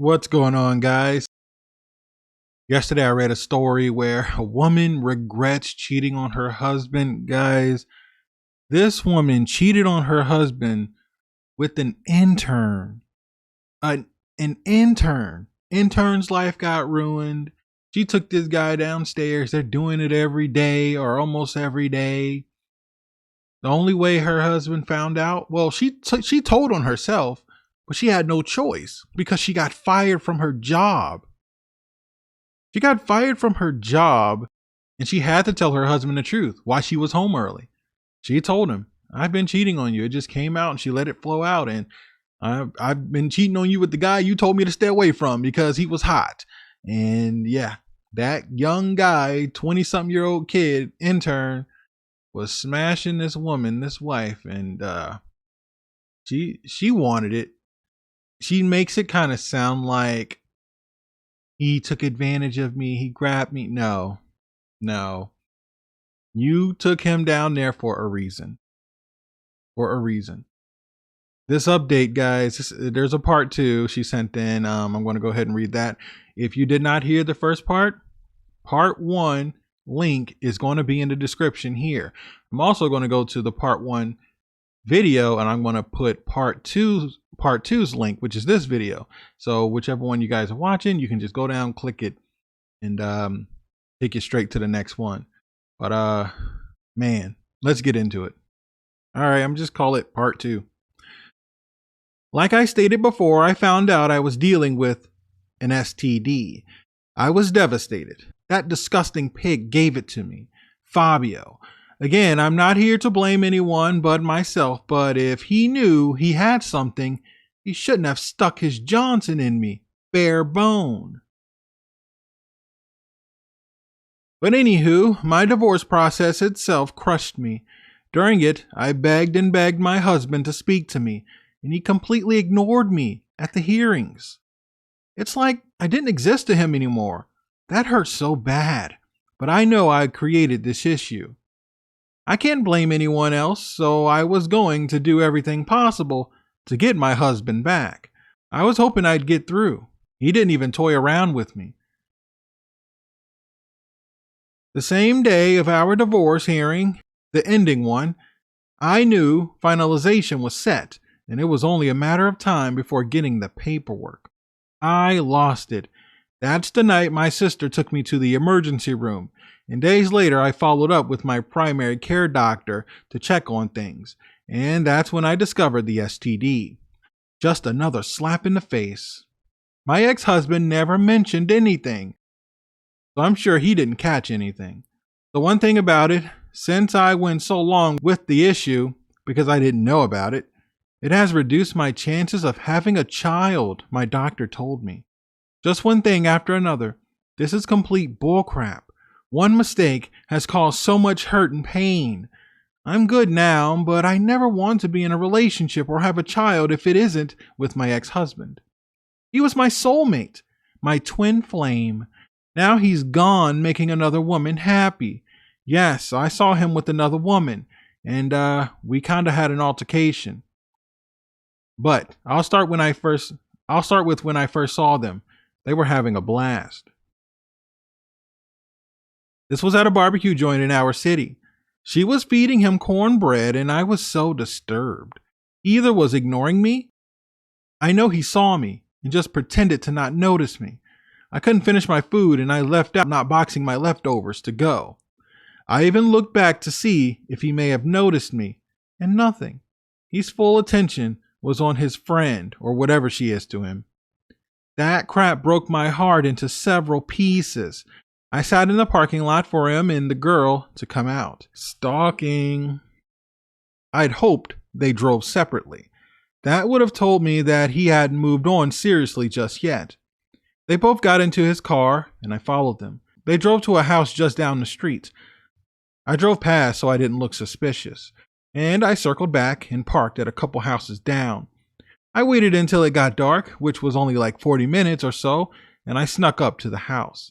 What's going on, guys? Yesterday, I read a story where a woman regrets cheating on her husband. Guys, this woman cheated on her husband with an intern. An, an intern. Intern's life got ruined. She took this guy downstairs. They're doing it every day or almost every day. The only way her husband found out, well, she told on herself, but she had no choice because she got fired from her job. She got fired from her job and she had to tell her husband the truth why she was home early. She told him, I've been cheating on you. It just came out and she let it flow out. And I've been cheating on you with the guy you told me to stay away from because he was hot. And yeah, that young guy, 20-something-year-old kid, intern, was smashing this woman, this wife. And she wanted it. She makes it kind of sound like he took advantage of me. He grabbed me. No. You took him down there for a reason. This update, guys, there's a part 2 she sent in. I'm going to go ahead and read that. If you did not hear the first part 1 link is going to be in the description here. I'm also going to go to the part 1 video and I'm going to put part 2's link, which is this video. So whichever one you guys are watching, you can just go down, click it, and take you straight to the next one. But man, let's get into it. All right, I'm just call it part 2. Like I stated before, I found out I was dealing with an STD. I was devastated. That disgusting pig gave it to me, Fabio. Again, I'm not here to blame anyone but myself, but if he knew he had something, he shouldn't have stuck his Johnson in me, bare bone. But anywho, my divorce process itself crushed me. During it, I begged and begged my husband to speak to me, and he completely ignored me at the hearings. It's like I didn't exist to him anymore. That hurt so bad, but I know I created this issue. I can't blame anyone else, so I was going to do everything possible to get my husband back. I was hoping I'd get through. He didn't even toy around with me. The same day of our divorce hearing, the ending one, I knew finalization was set, and it was only a matter of time before getting the paperwork. I lost it. That's the night my sister took me to the emergency room, and days later I followed up with my primary care doctor to check on things, and that's when I discovered the STD. Just another slap in the face. My ex-husband never mentioned anything, so I'm sure he didn't catch anything. The one thing about it, since I went so long with the issue because I didn't know about it, it has reduced my chances of having a child, my doctor told me. Just one thing after another. This is complete bullcrap. One mistake has caused so much hurt and pain. I'm good now, but I never want to be in a relationship or have a child if it isn't with my ex-husband. He was my soulmate, my twin flame. Now he's gone, making another woman happy. Yes, I saw him with another woman, and we kind of had an altercation. But I'll start with when I first saw them. They were having a blast. This was at a barbecue joint in our city. She was feeding him cornbread, and I was so disturbed. He either was ignoring me. I know he saw me and just pretended to not notice me. I couldn't finish my food, and I left out, not boxing my leftovers to go. I even looked back to see if he may have noticed me, and nothing. His full attention was on his friend, or whatever she is to him. That crap broke my heart into several pieces. I sat in the parking lot for him and the girl to come out. Stalking. I'd hoped they drove separately. That would have told me that he hadn't moved on seriously just yet. They both got into his car and I followed them. They drove to a house just down the street. I drove past so I didn't look suspicious, and I circled back and parked at a couple houses down. I waited until it got dark, which was only like 40 minutes or so, and I snuck up to the house.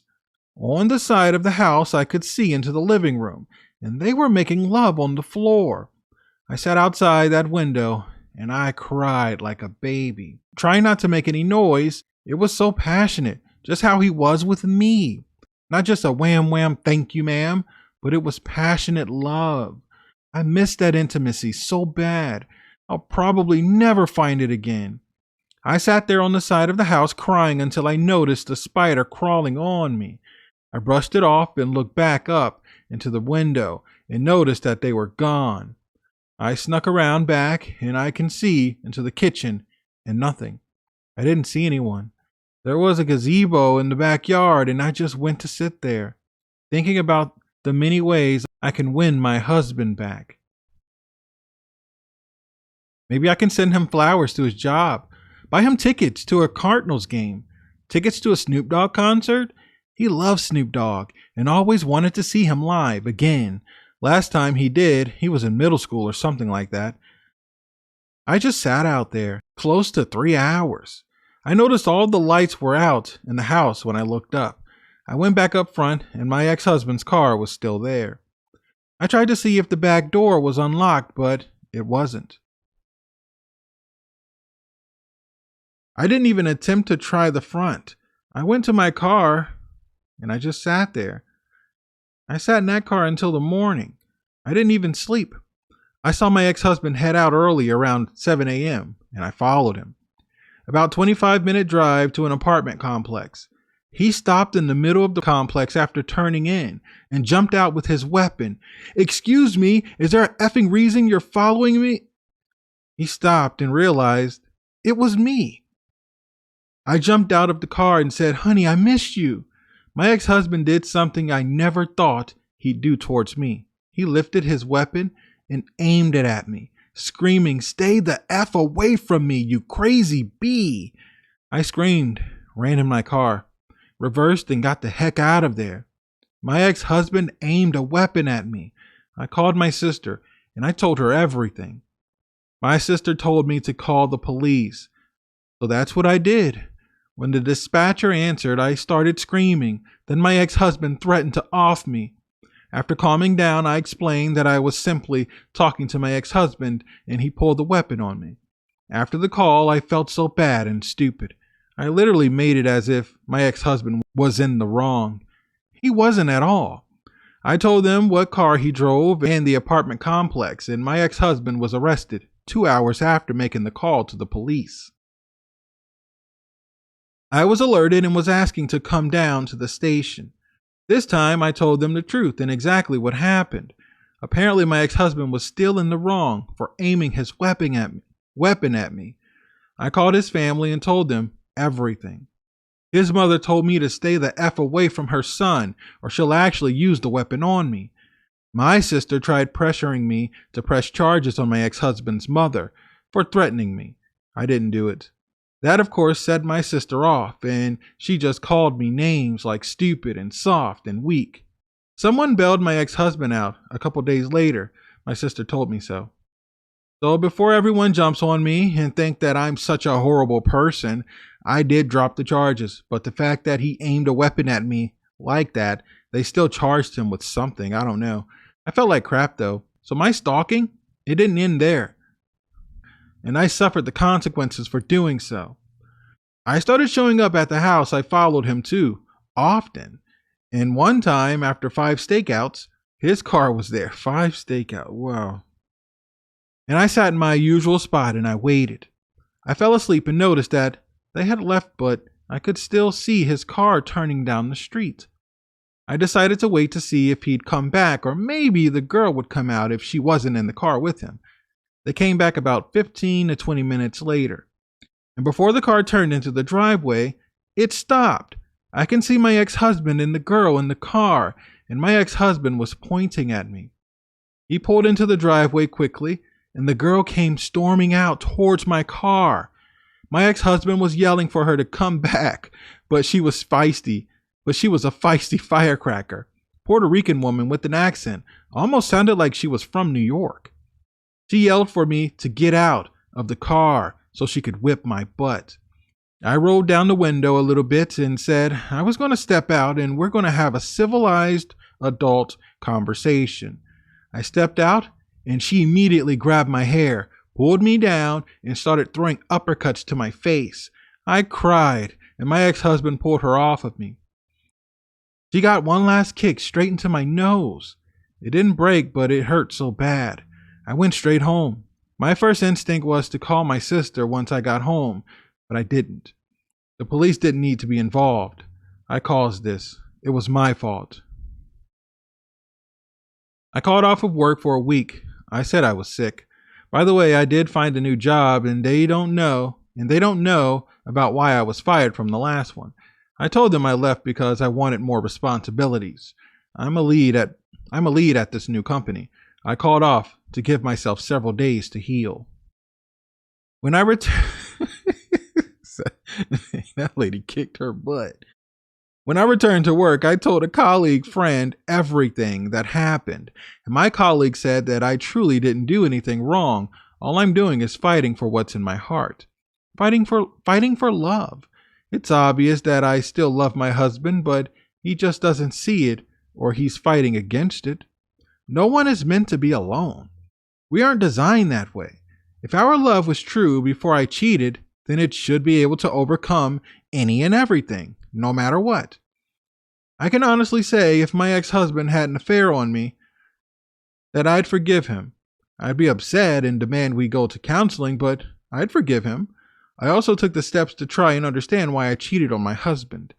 On the side of the house, I could see into the living room, and they were making love on the floor. I sat outside that window, and I cried like a baby. Trying not to make any noise, It was so passionate, just how he was with me. Not just a wham wham thank you, ma'am, but it was passionate love. I miss that intimacy so bad. I'll probably never find it again. I sat there on the side of the house crying until I noticed a spider crawling on me. I brushed it off and looked back up into the window and noticed that they were gone. I snuck around back and I can see into the kitchen and nothing. I didn't see anyone. There was a gazebo in the backyard and I just went to sit there, thinking about the many ways I can win my husband back. Maybe I can send him flowers to his job, buy him tickets to a Cardinals game, tickets to a Snoop Dogg concert. He loves Snoop Dogg and always wanted to see him live again. Last time he did, he was in middle school or something like that. I just sat out there close to 3 hours. I noticed all the lights were out in the house when I looked up. I went back up front and my ex-husband's car was still there. I tried to see if the back door was unlocked, but it wasn't. I didn't even attempt to try the front. I went to my car and I just sat there. I sat in that car until the morning. I didn't even sleep. I saw my ex-husband head out early around 7 a.m. and I followed him. About 25-minute drive to an apartment complex. He stopped in the middle of the complex after turning in and jumped out with his weapon. "Excuse me, is there an effing reason you're following me?" He stopped and realized it was me. I jumped out of the car and said, "Honey, I missed you." My ex-husband did something I never thought he'd do towards me. He lifted his weapon and aimed it at me, screaming, "Stay the F away from me, you crazy bee." I screamed, ran in my car, reversed and got the heck out of there. My ex-husband aimed a weapon at me. I called my sister and I told her everything. My sister told me to call the police. So that's what I did. When the dispatcher answered, I started screaming. Then my ex-husband threatened to off me. After calming down, I explained that I was simply talking to my ex-husband and he pulled the weapon on me. After the call, I felt so bad and stupid. I literally made it as if my ex-husband was in the wrong. He wasn't at all. I told them what car he drove and the apartment complex, and my ex-husband was arrested 2 hours after making the call to the police. I was alerted and was asking to come down to the station. This time I told them the truth and exactly what happened. Apparently my ex-husband was still in the wrong for aiming his weapon at me. I called his family and told them everything. His mother told me to stay the F away from her son or she'll actually use the weapon on me. My sister tried pressuring me to press charges on my ex-husband's mother for threatening me. I didn't do it. That, of course, set my sister off, and she just called me names like stupid and soft and weak. Someone bailed my ex-husband out a couple days later. My sister told me so. So before everyone jumps on me and think that I'm such a horrible person, I did drop the charges. But the fact that he aimed a weapon at me like that, they still charged him with something. I don't know. I felt like crap though. So my stalking, it didn't end there. And I suffered the consequences for doing so. I started showing up at the house I followed him to often. And one time after 5 stakeouts, his car was there. 5 stakeouts. Wow. And I sat in my usual spot and I waited. I fell asleep and noticed that they had left, but I could still see his car turning down the street. I decided to wait to see if he'd come back, or maybe the girl would come out if she wasn't in the car with him. They came back about 15 to 20 minutes later. And before the car turned into the driveway, it stopped. I can see my ex-husband and the girl in the car, and my ex-husband was pointing at me. He pulled into the driveway quickly, and the girl came storming out towards my car. My ex-husband was yelling for her to come back, but she was feisty. But she was a feisty firecracker. Puerto Rican woman with an accent. Almost sounded like she was from New York. She yelled for me to get out of the car so she could whip my butt. I rolled down the window a little bit and said I was going to step out and we're going to have a civilized adult conversation. I stepped out and she immediately grabbed my hair, pulled me down, and started throwing uppercuts to my face. I cried and my ex-husband pulled her off of me. She got one last kick straight into my nose. It didn't break, but it hurt so bad. I went straight home. My first instinct was to call my sister once I got home, but I didn't. The police didn't need to be involved. I caused this. It was my fault. I called off of work for a week. I said I was sick. By the way, I did find a new job, and they don't know about why I was fired from the last one. I told them I left because I wanted more responsibilities. I'm a lead at this new company. I called off to give myself several days to heal. When I returned, that lady kicked her butt. When I returned to work, I told a friend everything that happened. And my colleague said that I truly didn't do anything wrong. All I'm doing is fighting for what's in my heart. Fighting for love. It's obvious that I still love my husband, but he just doesn't see it, or he's fighting against it. No one is meant to be alone. We aren't designed that way. If our love was true before I cheated, then it should be able to overcome any and everything, no matter what. I can honestly say if my ex-husband had an affair on me, that I'd forgive him. I'd be upset and demand we go to counseling, but I'd forgive him. I also took the steps to try and understand why I cheated on my husband.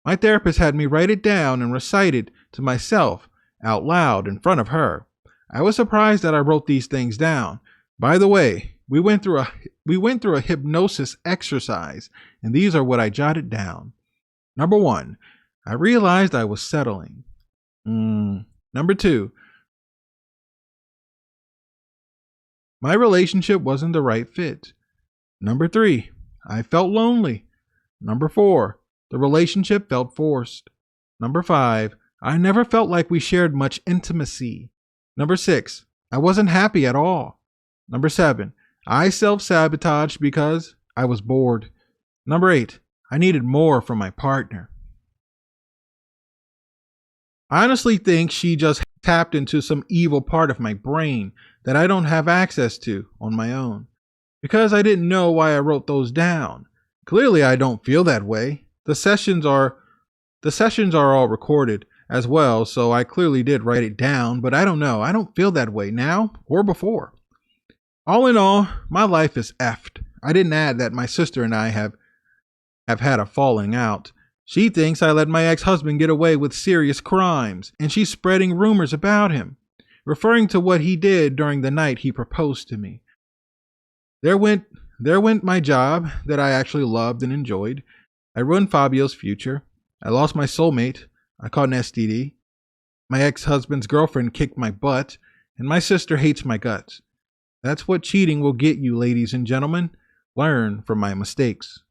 My therapist had me write it down and recite it to myself out loud in front of her. I was surprised that I wrote these things down. By the way, we went through a hypnosis exercise, and these are what I jotted down. Number 1, I realized I was settling. Number 2, my relationship wasn't the right fit. Number 3, I felt lonely. Number 4, the relationship felt forced. Number 5, I never felt like we shared much intimacy. Number 6, I wasn't happy at all. Number 7, I self-sabotaged because I was bored. Number 8, I needed more from my partner. I honestly think she just tapped into some evil part of my brain that I don't have access to on my own. Because I didn't know why I wrote those down. Clearly I don't feel that way. The sessions are all recorded as well, so I clearly did write it down, but I don't know. I don't feel that way now or before. All in all, my life is effed. I didn't add that my sister and I have had a falling out. She thinks I let my ex-husband get away with serious crimes, and she's spreading rumors about him, referring to what he did during the night he proposed to me. There went my job that I actually loved and enjoyed. I ruined Fabio's future. I lost my soulmate. I caught an STD. My ex-husband's girlfriend kicked my butt, and my sister hates my guts. That's what cheating will get you, ladies and gentlemen. Learn from my mistakes.